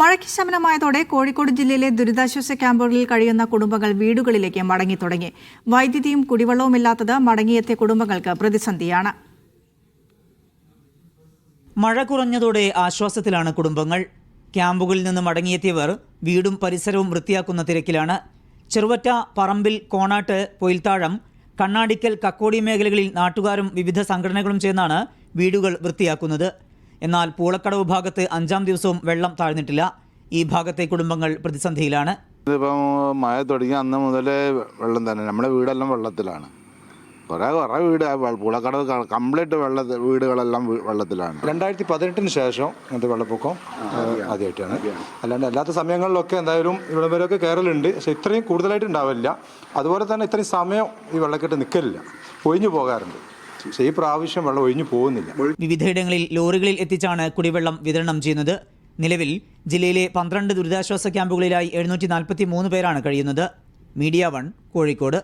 മഴയ്ക്ക് ശമനമായതോടെ കോഴിക്കോട് ജില്ലയിലെ ദുരിതാശ്വാസ ക്യാമ്പുകളിൽ കഴിയുന്ന കുടുംബങ്ങൾ വീടുകളിലേക്ക് മടങ്ങിത്തുടങ്ങി. വൈദ്യുതിയും കുടിവെള്ളവുമില്ലാത്തത് മടങ്ങിയെത്തിയ കുടുംബങ്ങൾക്ക് പ്രതിസന്ധിയാണ്. മഴ കുറഞ്ഞതോടെ ആശ്വാസത്തിലാണ് കുടുംബങ്ങൾ. ക്യാമ്പുകളിൽ നിന്ന് മടങ്ങിയെത്തിയവർ വീടും പരിസരവും വൃത്തിയാക്കുന്ന തിരക്കിലാണ്. ചെറുവറ്റ, പറമ്പിൽ, കോണാട്ട്, പൊയിൽത്താഴം, കണ്ണാടിക്കൽ, കക്കോടി മേഖലകളിൽ നാട്ടുകാരും വിവിധ സംഘടനകളും ചേർന്നാണ് വീടുകൾ വൃത്തിയാക്കുന്നത്. എന്നാൽ പൂളക്കടവ് ഭാഗത്ത് 5-ാം ദിവസവും വെള്ളം താഴ്ന്നിട്ടില്ല. ഈ ഭാഗത്തെ കുടുംബങ്ങൾ പ്രതിസന്ധിയിലാണ്. ഇതിപ്പം മഴ തുടങ്ങി അന്ന് മുതലേ വെള്ളം തന്നെ. നമ്മുടെ വീടെല്ലാം വെള്ളത്തിലാണ്. കുറേ വീട് പൂളക്കടവ് കംപ്ലീറ്റ് വീടുകളെല്ലാം വെള്ളത്തിലാണ്. 2018 ശേഷം ഇങ്ങനത്തെ വെള്ളപ്പൊക്കം ആദ്യമായിട്ടാണ്. അല്ലാണ്ട് അല്ലാത്ത സമയങ്ങളിലൊക്കെ എന്തായാലും ഇവിടെ വരെയൊക്കെ കയറലുണ്ട്. പക്ഷെ ഇത്രയും കൂടുതലായിട്ട് ഉണ്ടാവില്ല. അതുപോലെ തന്നെ ഇത്രയും സമയം ഈ വെള്ളക്കെട്ട് നിൽക്കലില്ല, ഒഴിഞ്ഞു പോകാറുണ്ട്. പക്ഷേ ഈ പ്രാവശ്യം വെള്ളം ഒഴിഞ്ഞു പോകുന്നില്ല. വിവിധയിടങ്ങളിൽ ലോറികളിൽ എത്തിച്ചാണ് കുടിവെള്ളം വിതരണം ചെയ്യുന്നത്. നിലവിൽ ജില്ലയിലെ 12 ദുരിതാശ്വാസ ക്യാമ്പുകളിലായി 743 പേരാണ് കഴിയുന്നത്. മീഡിയ 1 കോഴിക്കോട്.